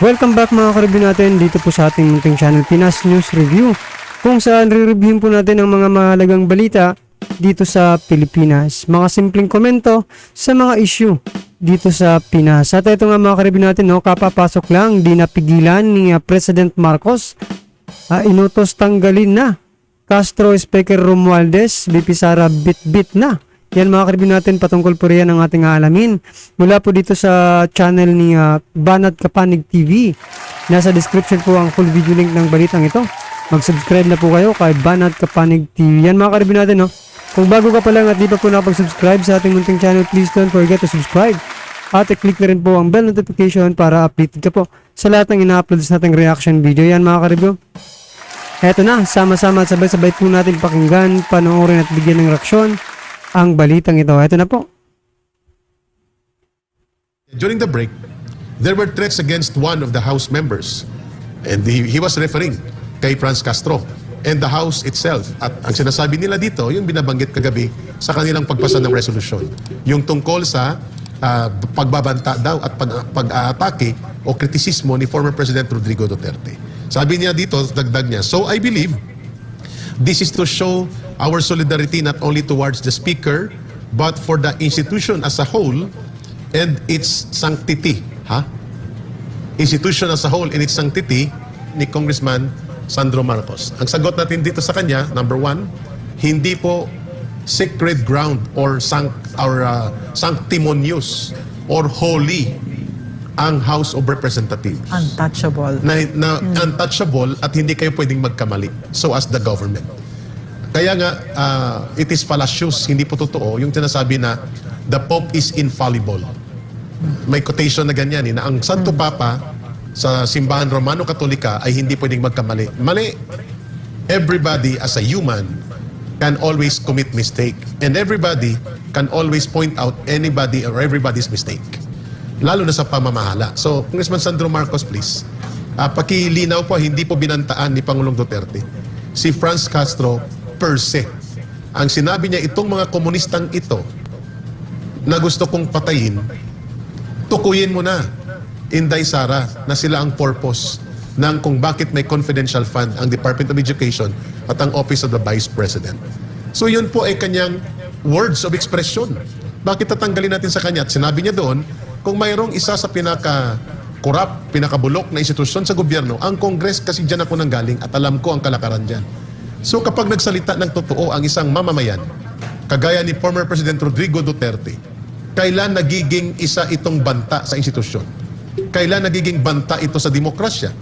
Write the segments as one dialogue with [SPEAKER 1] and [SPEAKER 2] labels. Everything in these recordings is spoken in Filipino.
[SPEAKER 1] Welcome back mga ka-review natin dito po sa ating munting channel Pinas News Review, kung saan re-reviewin po natin ang mga mahalagang balita dito sa Pilipinas. Mga simpleng komento sa mga issue dito sa Pinas. At ito nga mga ka-review natin, kapapasok lang, di napigilan ni President Marcos. Inutos tanggalin na Castro, Speaker Romualdez, VP Sara bit-bit na. Yan mga ka-review natin, patungkol po riyan ang ating aalamin mula po dito sa channel ni Banat Kapanig TV. Nasa description po ang full video link ng balitang ito. Mag-subscribe na po kayo kay Banat Kapanig TV. Yan mga ka-review natin, kung bago ka pa lang at di pa po nakapag-subscribe sa ating munting channel, please don't forget to subscribe. At i-click na rin po ang bell notification para updated ka po sa lahat ng ina-upload nating reaction video. Yan mga ka-review. Eto na, sama-sama at sabay-sabay po natin pakinggan, panoorin at bigyan ng reaksyon ang balitang ito. Ito na po.
[SPEAKER 2] During the break, there were threats against one of the House members. And he was referring kay Franz Castro and the House itself. At ang sinasabi nila dito, yung binabanggit kagabi sa kanilang pagpasa ng resolution. Yung tungkol sa pagbabanta daw at pag-aatake o kritisismo ni former President Rodrigo Duterte. Sabi niya dito, dagdag niya, "So I believe this is to show our solidarity not only towards the Speaker, but for the institution as a whole and its sanctity." Institution as a whole and its sanctity ni Congressman Sandro Marcos. Ang sagot natin dito sa kanya, number one, hindi po sacred ground or sanctimonious or holy ang House of Representatives.
[SPEAKER 3] Untouchable.
[SPEAKER 2] Untouchable at hindi kayo pwedeng magkamali. So as the government. Kaya nga, it is fallacious, hindi po totoo, yung sinasabi na the Pope is infallible. May quotation na ganyan, na ang Santo Papa sa simbahan Romano-Katolika ay hindi pwedeng magkamali. Mali. Everybody as a human can always commit mistake. And everybody can always point out anybody or everybody's mistake. Lalo na sa pamamahala. So, Congressman Sandro Marcos, please. Pakilinaw po, hindi po binantaan ni Pangulong Duterte si Franz Castro per se. Ang sinabi niya, itong mga komunistang ito na gusto kong patayin, tukuyin mo na, Inday Sara, na sila ang purpose ng kung bakit may confidential fund ang Department of Education at ang Office of the Vice President. So yun po ay kanyang words of expression. Bakit tatanggalin natin sa kanya? At sinabi niya doon, kung mayroong isa sa pinaka-corrupt, pinakabulok na institusyon sa gobyerno, ang Congress, kasi dyan ako nanggaling at alam ko ang kalakaran dyan. So kapag nagsalita ng totoo ang isang mamamayan, kagaya ni former President Rodrigo Duterte, kailan nagiging isa itong banta sa institusyon? Kailan nagiging banta ito sa demokrasya?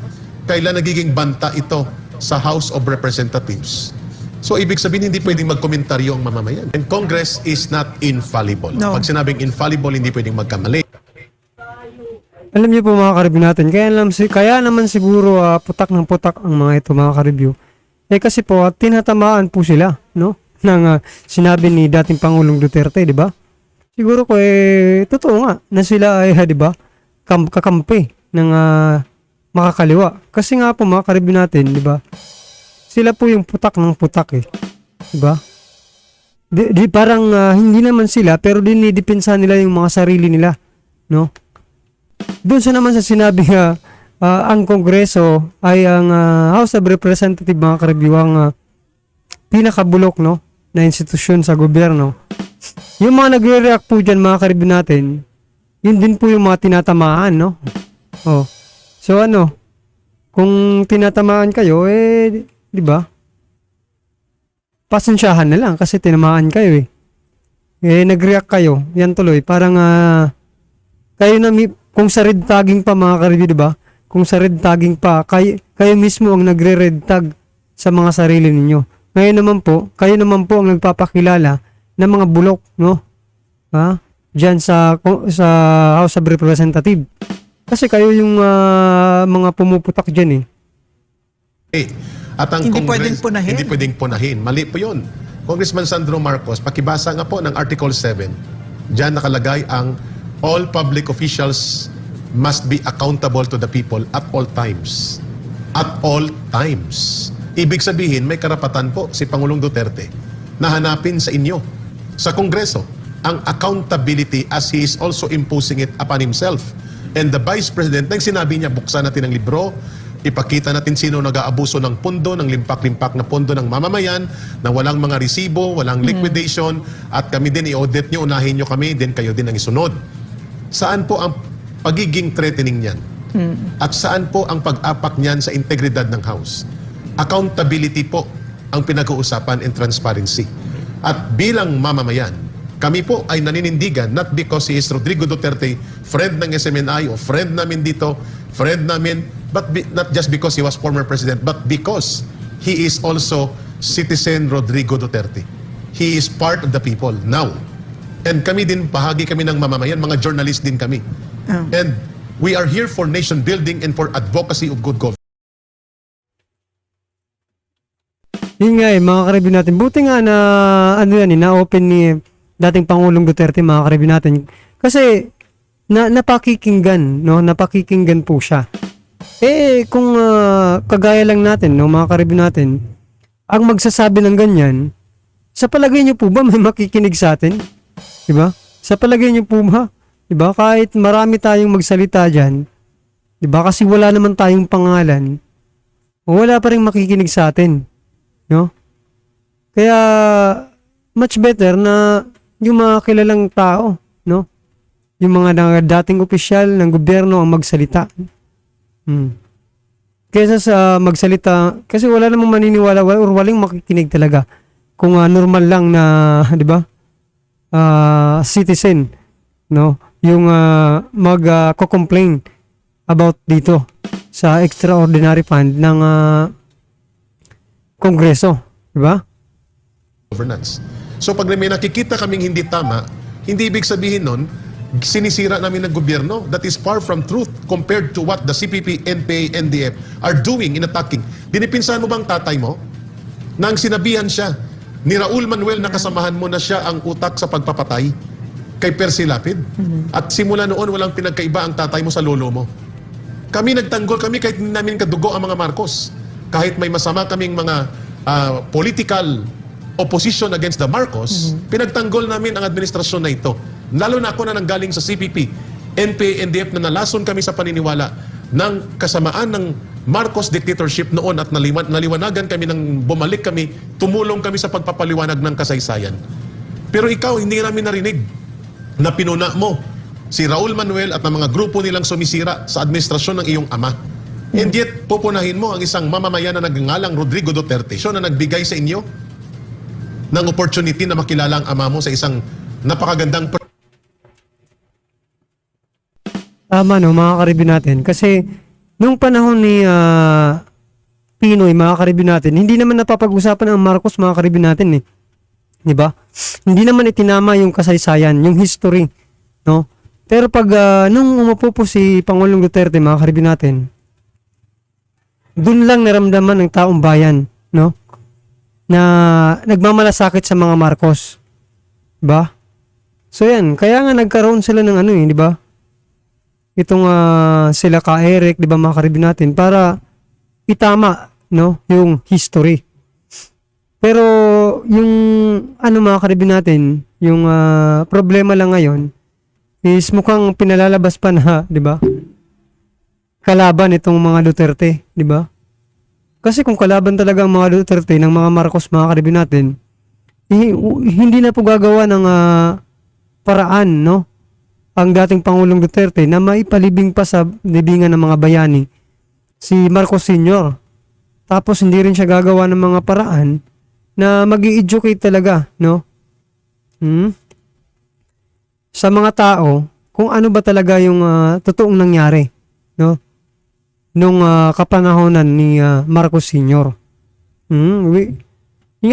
[SPEAKER 2] Kailan nagiging banta ito sa House of Representatives? So ibig sabihin, hindi pwedeng magkomentaryo ang mamamayan. And Congress is not infallible.
[SPEAKER 3] No.
[SPEAKER 2] Pag sinabing infallible, hindi pwedeng magkamali.
[SPEAKER 1] Alam niyo po mga ka-review natin, kaya naman siguro putak ng putak ang mga ito mga ka-review. Kasi po tinatamaan po sila, ng sinabi ni dating Pangulong Duterte, di ba? Siguro ko totoo nga na sila ay, di ba, kakampi ng makakaliwa. Kasi nga po mga ka-review natin, di ba? Sila po yung putak ng putak di ba? Di parang hindi naman sila pero dinidepensa nila yung mga sarili nila, no? Doon sa naman sa sinabi ang Kongreso ay ang House of Representatives, mga ka-review, ang pinakabulok, na institusyon sa gobyerno. Yung mga nagre-react po dyan, mga ka-review natin, yun din po yung mga tinatamaan, So kung tinatamaan kayo, di ba? Pasensyahan na lang kasi tinamaan kayo nag-react kayo, yan tuloy. Parang kayo na, kung sa red tagging pa mga ka-review, di ba? Kung sa red tagging pa, kayo mismo ang nagre-red tag sa mga sarili ninyo. Ngayon naman po, kayo naman po ang nagpapakilala ng mga bulok, diyan sa House of Representatives. Kasi kayo yung mga pumuputak diyan
[SPEAKER 2] At ang
[SPEAKER 3] Hindi
[SPEAKER 2] Congress,
[SPEAKER 3] pwedeng punahin.
[SPEAKER 2] Hindi pwedeng punahin. Mali po yun. Congressman Sandro Marcos, pakibasa nga po ng Article 7. Diyan nakalagay ang all public officials must be accountable to the people at all times. At all times. Ibig sabihin, may karapatan po si Pangulong Duterte na hanapin sa inyo, sa Kongreso, ang accountability as he is also imposing it upon himself. And the Vice President, nang sinabi niya, buksan natin ang libro, ipakita natin sino nag-aabuso ng pondo, ng limpak-limpak na pondo ng mamamayan, na walang mga resibo, walang liquidation, at kami din i-audit nyo, unahin nyo kami, then kayo din ang isunod. Saan po ang pagiging threatening niyan? At saan po ang pag-apak niyan sa integridad ng House? Accountability po ang pinag-uusapan and transparency. At bilang mamamayan, kami po ay naninindigan not because he is Rodrigo Duterte, friend ng SMNI o friend namin dito, friend namin, but not just because he was former president, but because he is also citizen Rodrigo Duterte. He is part of the people now. And kami din, bahagi kami ng mamamayan, mga journalist din kami. And we are here for nation building and for advocacy of good governance.
[SPEAKER 1] Yun nga mga karibin natin. Buti nga na, na-open ni dating Pangulong Duterte, mga karibin natin. Kasi, napakikinggan, no? Napakikinggan po siya. Kung kagaya lang natin, no, mga karibin natin, ang magsasabi ng ganyan, sa palagay niyo po ba may makikinig sa atin? Diba? Sa palagay niyo po ba? Diba? Kahit marami tayong magsalita dyan, diba? Kasi wala naman tayong pangalan, wala pa rin makikinig sa atin. No? Kaya much better na yung mga kilalang tao, no? Yung mga dating opisyal ng gobyerno ang magsalita. Kaysa sa magsalita, kasi wala namang maniniwala or walang makikinig talaga. Kung normal lang na, 'di ba? Citizen, no? Yung mag-complain about dito sa extraordinary fund ng Kongreso, di ba?
[SPEAKER 2] Governance. So pag may nakikita kaming hindi tama, hindi ibig sabihin nun, sinisira namin ng gobyerno. That is far from truth compared to what the CPP, NPA, NDF are doing in attacking. Dinipinsahan mo bang tatay mo? Nang sinabihan siya ni Raul Manuel na kasamahan mo na siya ang utak sa pagpapatay kay Percy Lapid. At simula noon, walang pinagkaiba ang tatay mo sa lolo mo. Kami nagtanggol kami kahit hindi namin kadugo ang mga Marcos. Kahit may masama kaming mga political opposition against the Marcos, pinagtanggol namin ang administrasyon na ito. Lalo na ako na nanggaling sa CPP, NPA, NDF na nalason kami sa paniniwala ng kasamaan ng Marcos dictatorship noon at naliwanagan kami ng bumalik kami, tumulong kami sa pagpapaliwanag ng kasaysayan. Pero ikaw, hindi namin narinig na pinuna mo si Raul Manuel at ang mga grupo nilang sumisira sa administrasyon ng iyong ama. And yet, pupunahin mo ang isang mamamayan na nagngangalang Rodrigo Duterte. Siya na nagbigay sa inyo ng opportunity na makilala ang ama mo sa isang napakagandang
[SPEAKER 1] Tama, no, mga karibin natin. Kasi, nung panahon ni Pinoy, mga karibin natin, hindi naman napapag-usapan ang Marcos, mga karibin natin, eh. Diba? Hindi naman itinama yung kasaysayan, yung history, no? Pero pag, nung umupo po si Pangulong Duterte, mga karibin natin, doon lang naramdaman ng taong bayan, no? Na nagmamalasakit sa mga Marcos. Diba? So yan, kaya nga nagkaroon sila ng di ba? Itong sila ka Eric, di ba, mga karibin natin, para itama, no, yung history. Pero yung mga karibin natin, yung problema lang ngayon is mukhang pinalalabas pa na, di ba? Kalaban itong mga Duterte, di ba? Kasi kung kalaban talaga ang mga Duterte ng mga Marcos, mga karibin natin, hindi na po gagawa ng paraan, no? Ang dating Pangulong Duterte na maipalibing pa sa libingan ng mga bayani si Marcos Sr. Tapos hindi rin siya gagawa ng mga paraan na mag-i-educate talaga, no? Sa mga tao kung ano ba talaga yung totoong nangyari, no? Nung kapanahonan ni Marcos Sr. Yun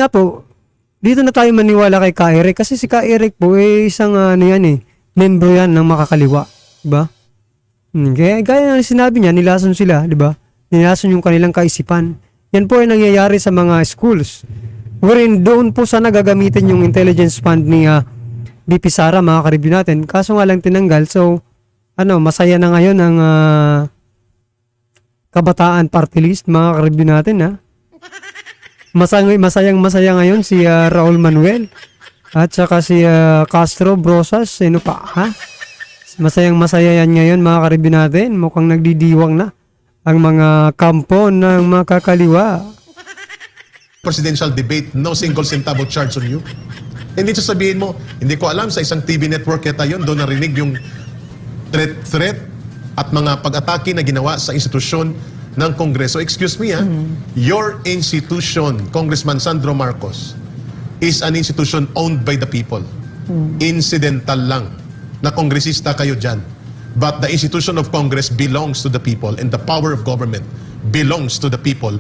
[SPEAKER 1] nga po, dito na tayo maniwala kay Ka Eric kasi si Ka Eric po isang membro yan ng makakaliwa, di ba? Gaya na sinabi niya, nilason sila, di ba? Nilason yung kanilang kaisipan. Yan po ay nangyayari sa mga schools. Wherein doon po sana gagamitin yung intelligence fund ni BP Sara, mga karibyo natin. Kaso nga lang tinanggal. So, masaya na ngayon ang Kabataan Party List, mga karibyo natin, ha? Masaya ngayon si Raul Manuel. At saka si Castro Brosas, sino pa, ha? Masayang masaya yan ngayon mga karibyo natin. Mukhang nagdidiwang na ang mga kampo ng makakaliwa.
[SPEAKER 2] Presidential debate, no single centavo charge on you. Hindi sasabihin mo, hindi ko alam, sa isang TV network yata yun, doon narinig yung threat at mga pag-atake na ginawa sa institusyon ng Kongreso. Excuse me, your institution, Congressman Sandro Marcos, is an institution owned by the people. Incidental lang na kongresista kayo dyan. But the institution of Congress belongs to the people, and the power of government belongs to the people,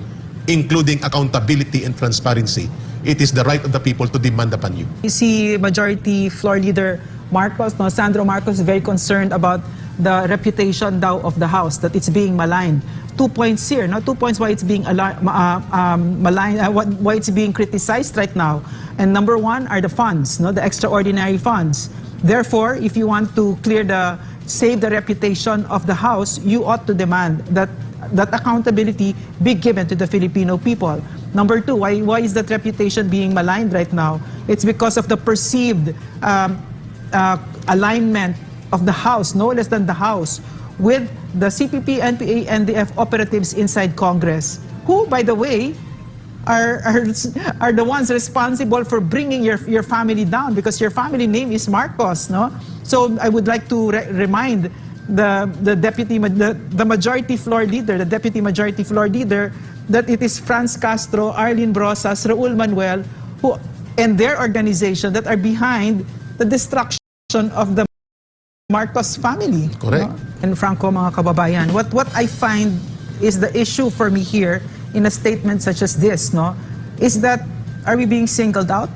[SPEAKER 2] including accountability and transparency. It is the right of the people to demand upon you.
[SPEAKER 3] Si Majority Floor Leader Marcos, no, Sandro Marcos, is very concerned about the reputation daw of the House, that it's being maligned. 2 points here, no? 2 points why it's being maligned, why it's being criticized right now. And number one are the funds, no, the extraordinary funds. Therefore, if you want to save the reputation of the House, you ought to demand that accountability be given to the Filipino people. Number two, why is that reputation being maligned right now? It's because of the perceived alignment of the House, no less than the House, with the CPP, NPA, NDF operatives inside Congress, who, by the way, are the ones responsible for bringing your family down, because your family name is Marcos, no? So I would like to remind the majority floor leader, the deputy majority floor leader, that it is Franz Castro, Arlene Brosas, Raul Manuel, who and their organization that are behind the destruction of the Marcos family.
[SPEAKER 2] Correct.
[SPEAKER 3] No? And Franco, mga kababayan, what I find is the issue for me here in a statement such as this, no, is that, are we being singled out?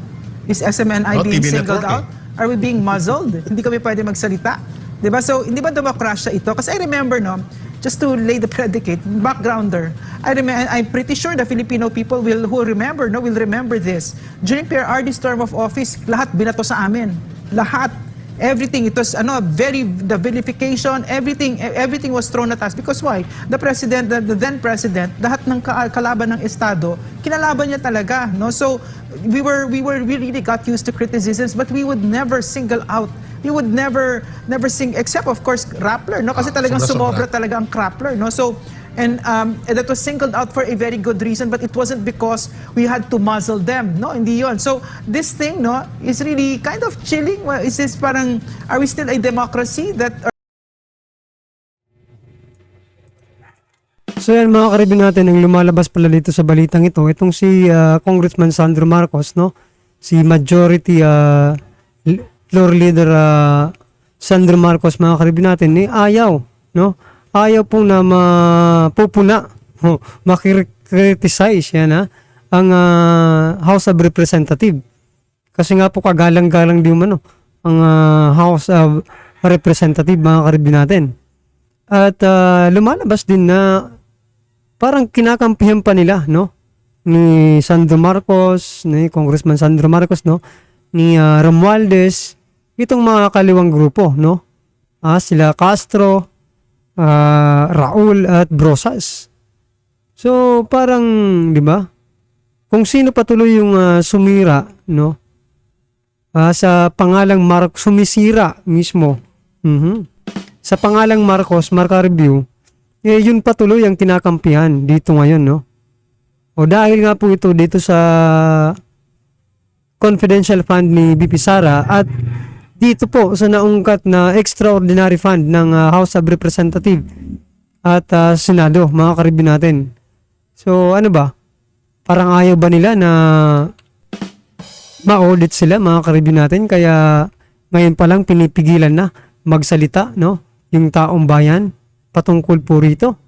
[SPEAKER 3] Is SMNI being
[SPEAKER 2] TV
[SPEAKER 3] singled
[SPEAKER 2] network,
[SPEAKER 3] out? Are we being muzzled? Hindi kami pwede magsalita. Diba? So, hindi ba demokrasya ito? Kasi I remember, no, just to lay the predicate, backgrounder, I'm pretty sure the Filipino people will remember this. During PRRD's term of office, lahat binato sa amin. Lahat. Everything, it was the vilification, everything was thrown at us. Because why? The then president, lahat ng kalaban ng Estado, kinalaban niya talaga, no? So we really got used to criticisms, but we would never single out. We would never sing, except of course Rappler, no? Kasi talagang sumobra talaga ang Rappler, no? So and that was singled out for a very good reason, but it wasn't because we had to muzzle them, no? Hindi yun. So this thing, no, is really kind of chilling. Well, is this parang, are we still a democracy that?
[SPEAKER 1] So yan mga karibin natin, ang lumalabas pala dito sa balitang ito, itong si Congressman Sandro Marcos, no? Si Majority Floor Leader Sandro Marcos, mga karibin natin, ayaw, no? Ayaw pong na mapupuna, makikriticize yan, ang House of Representative. Kasi nga po kagalang-galang din ang House of Representative, mga karibin natin. At lumalabas din na parang kinakampihan pa nila, no? Ni Sandro Marcos, ni Congressman Sandro Marcos, no? Ni Romualdez, itong mga kaliwang grupo, no? Sila Castro, Raul at Brosas. So parang, di ba? Kung sino patuloy yung sumira, no? Sa pangalang sumisira mismo. Sa pangalang Marcos, Marca Review, yun patuloy ang kinakampihan dito ngayon, no? O dahil nga po ito dito sa confidential fund ni BP Sara at dito po sa naungkat na extraordinary fund ng House of Representative at Senado, mga karibin natin. So ano ba? Parang ayaw ba nila na ma-audit sila, mga karibin natin? Kaya ngayon pa lang pinipigilan na magsalita, no? Yung taong bayan patungkol po rito.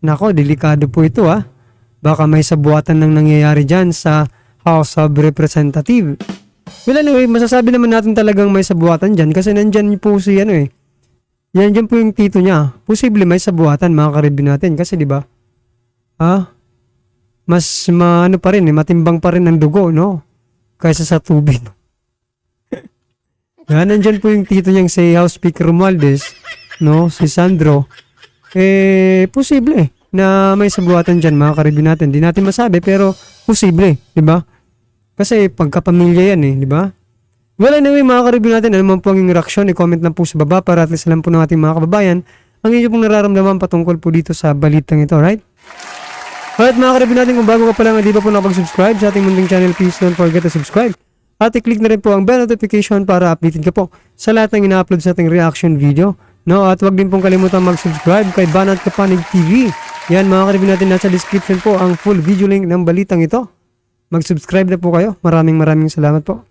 [SPEAKER 1] Nako, delikado po ito, Baka may sabuatan ng nangyayari dyan sa House of Representative. Well, anyway, masasabi naman natin talagang may sabuatan dyan kasi nandyan po si yan dyan po yung tito niya. Posible may sabuatan, mga karibin natin kasi di ba? Mas pa rin, matimbang pa rin ang dugo, no? Kaysa sa tubig. Yan, nandyan po yung tito niyang si House Speaker Romualdez, no? Si Sandro. Posible na may sabuatan dyan, mga karibin natin. Di natin masabi pero posible, di ba? Kasi pagkapamilya yan, di ba? Well, anyway, mga ka-review natin, ano man po ang inyong reaksyon, i-comment lang po sa baba para at least alam po ng ating mga kababayan ang inyo pong nararamdaman patungkol po dito sa balitang ito, right? Alright, mga ka-review natin, kung bago ka pa lang, hindi pa po nakapag-subscribe sa ating munting channel, please don't forget to subscribe. At i-click na rin po ang bell notification para updated ka po sa lahat ng ina-upload sa ating reaction video. No, at wag din pong kalimutan mag-subscribe kay Banat Kapanig TV. Yan, mga ka-review natin, nasa description po ang full video link ng balitang ito. Mag-subscribe na po kayo. Maraming salamat po.